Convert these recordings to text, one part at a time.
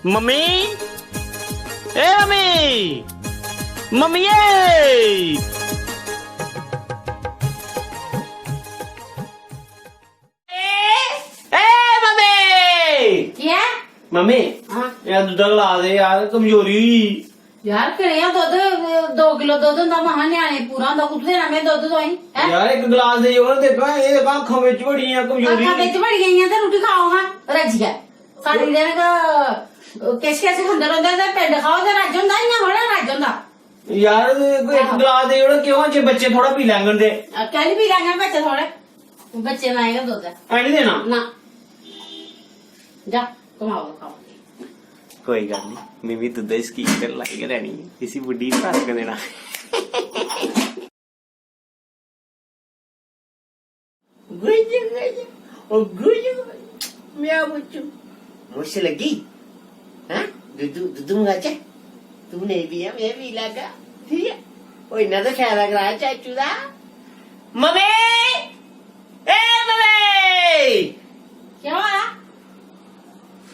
Mummy ए mummy mummy क्या mummy हाँ यार दूध ला दे यार कमजोरी हुई यार करें दुध 2 किलो दुध होंदा महा न्याणे पूरा होंदा कुत्थु देना मैं दुध तो ही यार एक गिलास दे और देखा ये देखा अखां विच बड़ी है कमजोरी अखा बिच बड़ी गई ते रोटी खाओ हां रज गया साडी दिन का किस कैसे खंदे रहंदे ते पिंड खाओ ते रज होंदा इयां थोड़ा रज होंदा यार एक गिलास दे और क्यों जे बच्चे थोड़ा पी लेंगे दे कल भी लेंगे बच्चे थोड़े बच्चे ना आएगा दुध नहीं देना ना जा कमाओ खाओ कोई गल नहीं मिमी दुध इसकी कर लाई रहनी इसी बुढ़ी को रख देना मुझसे लगी हाँ दूध मंगाचा तुमने भी है मैं भी लगा ठीक है ओ इन्ना तो ख्याल रख रहा चाचू दा मम्मी ए मम्मी क्या हुआ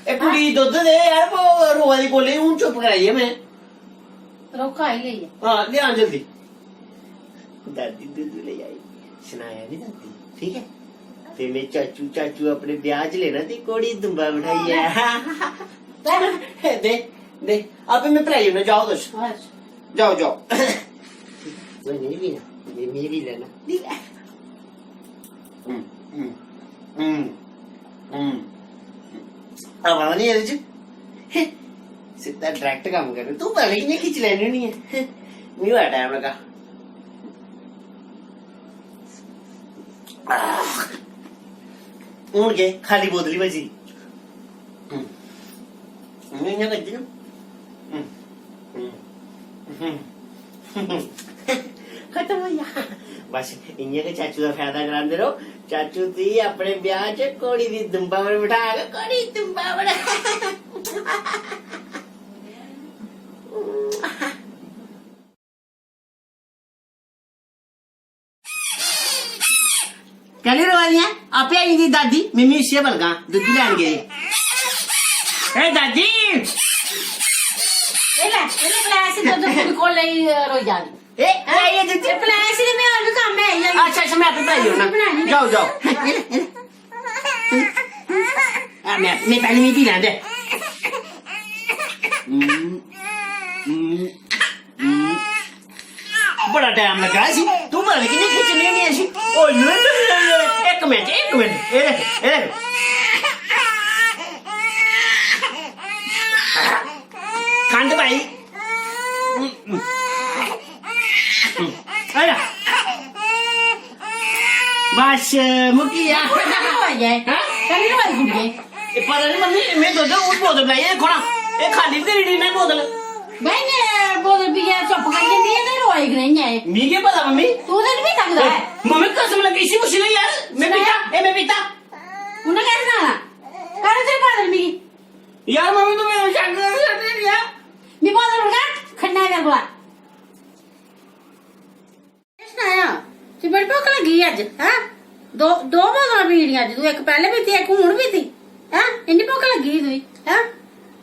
ए कुड़ी दुध दे यार वो रोवा दी बोले हूं चुप कराई है मैं रोका ही ले हाँ ले आ जल्दी दादी दूध ले आई सुनाया नहीं दादी ठीक है फिर मैं चाचू चाचू अपने ब्याज लेना थी कोड़ी दुम्बा बिठाई है दे दे अब मैं पढ़ाई ना जाओ दस जाओ जाओ मैं नहीं भी ना ये मेरी लेना ठीक है अब आवा नहीं है सीधा डायरेक्ट काम कर तू पहले कि नहीं खींच लेनी नहीं है नहीं हुआ टाइम लगा उड़ गए खाली बोतली बची मैं कर दी खत्म हो गया बस इन्हें के चाचू का फायदा करांदे रहो चाचू ती अपने ब्याह च कोड़ी दी दुम्बा में बिठा के कोड़ी दुम्बा बड़ा कल रवानिया आपे आई थी दादी मिमी से बलगा दूध लैन गई ए दादी ele प्लास दुध कुड़ी को ले रोई जा ए ये दूध प्लास में और भी काम है अच्छा अच्छा मैं आपे पढ़ाई ना जाओ जाओ मैं पहले नहीं पी लेंदे बड़ा टाइम लगा सी तू मारे कि नहीं खींचनी नहीं ऐसी ओ एक मिनट ये देख खंड भाई अरे बस मुकिया कल रोई गुड़िए पता नहीं मम्मी मैं तो उस बोतल लाई है खोना ये खाली तेरी नहीं बोतल मैंने बोतल पी के चुप कर के दिए तो रोई नहीं है मी क्या पता मम्मी तू तो नहीं सकता है मम्मी कसम लगी इसी मुश्किल है यार मैं पीता उन्हें कैसे ना कर तेरे बोतल पी यार मम्मी तो मेरे शक कर दिया मैं बोतल उठा खन्ना कर बोला कैसे आया कि बड़ी भूख लगी आज हां दो बोतल पी ली आज तू एक पहले भी थी एक हुन भी थी हां इतनी भूख लगी तुई हां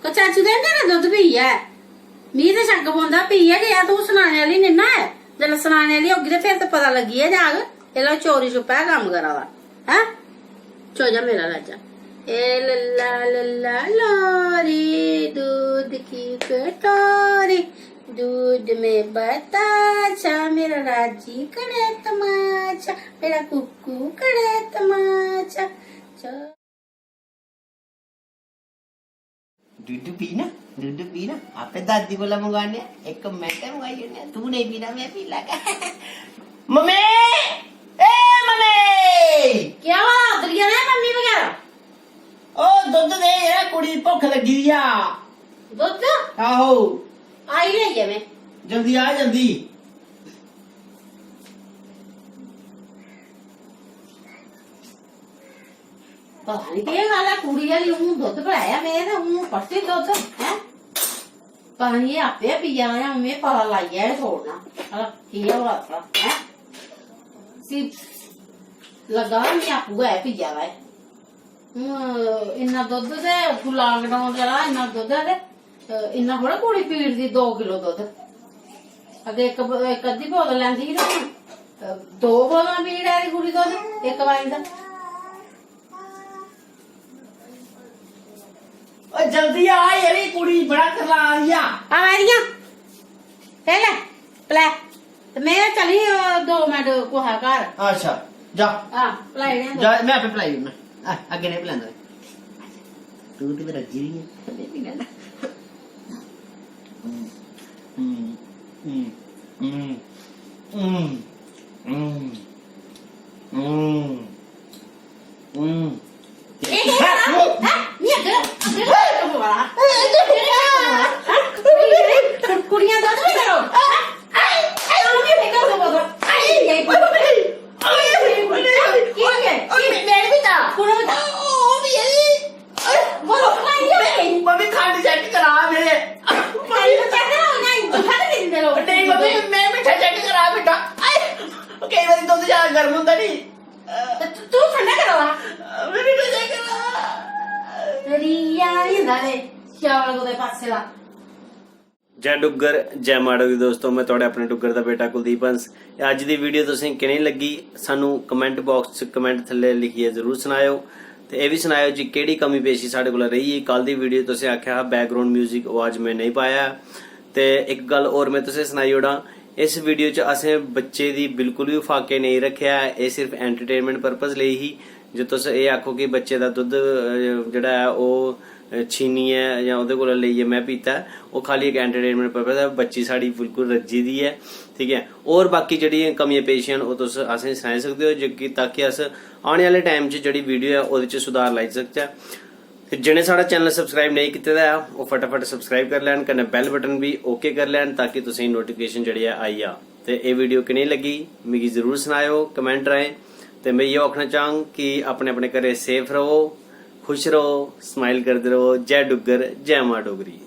को चाचू दे ना दूध पी है मी तो शक पौंदा पी है गया तू सुनाने वाली नहीं ना है जब सुनाने वाली होगी तो फिर तो पता लगी है जाग ये चोरी छुपा काम करा दा हैं चो जा मेरा राजा ए लल्ला लल्ला लोरी दूध की कटोरी दूध में बताचा मेरा राजी करे तमाचा मेरा कुक्कू करे तमाचा दूध पीना आपे दादी बोला मंगवाने एक मैं क्या मंगाई ने तू नहीं पीना मैं पी लगा मम्मी ए मम्मी क्या हुआ दरिया है मम्मी वगैरह ओ दूध दे यार कुड़ी भूख लगी दिया दूध आहो आई ले गया मैं जल्दी आ जल्दी पता नहीं क्या गल है कुड़ी वाली हूं दुध भराया मैं तो हूं पट्टी दुध है पानी आपे पिया है मैं पता लग गया है छोड़ना किया हो रहा है सी लगा मैं आपको है पिया है ਇੰਨਾ ਦੁੱਧ ਤੇ ਤੂੰ ਲਾਕਡਾਊਨ ਚਲਾ ਇੰਨਾ ਦੁੱਧ ਹੈ ਤੇ ਇੰਨਾ ਥੋੜਾ ਕੁੜੀ ਪੀੜਦੀ 2 ਕਿਲੋ ਦੁੱਧ ਅੱਗੇ ਇੱਕ ਅੱਧੀ ਬੋਤਲ ਲੈਂਦੀ ਸੀ ਨਾ 2 ਬੋਤਲਾਂ ਪੀੜ ਆ ਕੁੜੀ ਦੁੱਧ ਇੱਕ ਵਾਰੀ ਦਾ ਓ ਜਲਦੀ ਆ ਯਾਰੀ ਕੁੜੀ ਬੜਾ ਕਰਵਾ ਰਹੀ ਆ ਆ ਮੈਰੀਆਂ ਲੈ ਤੇ ਮੈਂ ਚਲੀ 2 ਮਿੰਟ ਕੋਹਾ ਘਰ ਅੱਛਾ ਜਾ ਆ ਪਲਾਈ ਨੇ ਜਾ ਮੈਂ ਆਪੇ ਪਲਾਈ ਮੈਂ ਅੱਗੇ ਨਹੀਂ ਪਲਾਂਦਾ ਤੂੰ ਤੇ ਮੇਰਾ ਜੀ ਹੈ ਨਹੀਂ ਲੈਂਦਾ ਕੁੜੀਆਂ ਦਾ ਨਹੀਂ ਕਰੋ मम्मी खंड चेक करा मेरे नहीं मम्मी मैं मीठा चेक करा बेटा कई बार दूध ज्यादा गर्म होता नहीं तू ठंडा करो मेरे मीठा चेक करा रिया नहीं दादे चावल को दे पासे ला ਜੈ ਡੁੱਗਰ ਜੈ ਮਾੜੋਗੀ ਦੋਸਤੋ ਮੈਂ ਤੁਹਾਡੇ ਆਪਣੇ ਡੁੱਗਰ ਦਾ ਬੇਟਾ ਕੁਲਦੀਪ ਹੰਸ ਅੱਜ ਦੀ ਵੀਡੀਓ ਤੁਸੀਂ ਕਿਵੇਂ ਲੱਗੀ ਸਾਨੂੰ ਕਮੈਂਟ ਬਾਕਸ 'ਚ ਕਮੈਂਟ ਥੱਲੇ ਲਿਖੀਏ ਜ਼ਰੂਰ ਸੁਣਾਇਓ ਤੇ ਇਹ ਵੀ ਸੁਣਾਇਓ ਜੀ ਕਿਹੜੀ ਕਮੀ ਪੇਸ਼ੀ ਸਾਡੇ ਕੋਲ ਰਹੀ ਹੈ ਕੱਲ ਦੀ ਵੀਡੀਓ ਤੁਸੀਂ ਆਖਿਆ ਬੈਕਗ੍ਰਾਉਂਡ 뮤직 ਆਵਾਜ਼ ਮੈਂ ਨਹੀਂ ਪਾਇਆ ਤੇ ਇੱਕ ਗੱਲ ਹੋਰ ਮੈਂ ਤੁਸੀਂ ਸੁਣਾਈ ਉਡਾਂ ਇਸ ਵੀਡੀਓ 'ਚ ਅਸੀਂ ਬੱਚੇ ਦੀ ਬਿਲਕੁਲ ਵੀ ਫਾਕੇ ਨਹੀਂ ਰੱਖਿਆ ਇਹ ਸਿਰਫ ਐਂਟਰਟੇਨਮੈਂਟ ਪਰਪਸ ਲਈ ਹੀ ਜੇ ਤੁਸੀਂ ਇਹ ਆਖੋ ਕਿ ਬੱਚੇ ਦਾ ਦੁੱਧ ਜਿਹੜਾ ਹੈ ਉਹ ਛੀਨੀ ਹੈ ਜਾਂ ਉਹਦੇ ਕੋਲ ਲਈਏ ਮੈਂ ਪੀਤਾ ਉਹ ਖਾਲੀ ਇੱਕ ਐਂਟਰਟੇਨਮੈਂਟ ਪਰਪਸ ਹੈ ਬੱਚੀ ਸਾਡੀ ਬਿਲਕੁਲ ਰੱਜੀ ਦੀ ਹੈ ਠੀਕ ਹੈ ਔਰ ਬਾਕੀ ਜਿਹੜੀਆਂ ਕਮੀਆਂ ਪੇਸ਼ੀਆਂ ਉਹ ਤੁਸੀਂ ਅਸੀਂ ਸੁਣਾ ਸਕਦੇ ਹੋ ਜੇ ਤਾਂ ਕਿ ਅਸ ਆਉਣ ਵਾਲੇ ਟਾਈਮ 'ਚ ਜਿਹੜੀ ਵੀਡੀਓ ਹੈ ਉਹਦੇ 'ਚ ਸੁਧਾਰ ਲਾ ਸਕਦਾ ਜਿਹਨੇ ਸਾਡਾ ਚੈਨਲ ਸਬਸਕ੍ਰਾਈਬ ਨਹੀਂ ਕੀਤਾ ਹੈ ਉਹ ਫਟਾਫਟ ਸਬਸਕ੍ਰਾਈਬ ਕਰ ਲੈਣ ਕਨੇ ਬੈਲ ਬਟਨ ਵੀ ਓਕੇ ਕਰ ਲੈਣ ਤਾਂ ਕਿ ਤੁਸੀਂ ਨੋਟੀਫਿਕੇਸ਼ਨ ਜਿਹੜੀ ਹੈ ਆਈ ਆ ਤੇ ਇਹ ਵੀਡੀਓ ਕਿਵੇਂ ਲੱਗੀ ਮੈਨੂੰ ਜ਼ਰੂਰ ਸੁਣਾਇਓ ਕਮੈਂਟ ਰਾਹੀਂ ਤੇ ਮੈਂ ਇਹ ਆਖਣਾ ਚਾਹਾਂ ਕਿ ਆਪਣੇ ਆਪਣੇ ਘਰੇ ਸੇਫ ਰਹੋ खुश रहो स्माइल करते रहो जय डुग्गर जय मां डोगरी।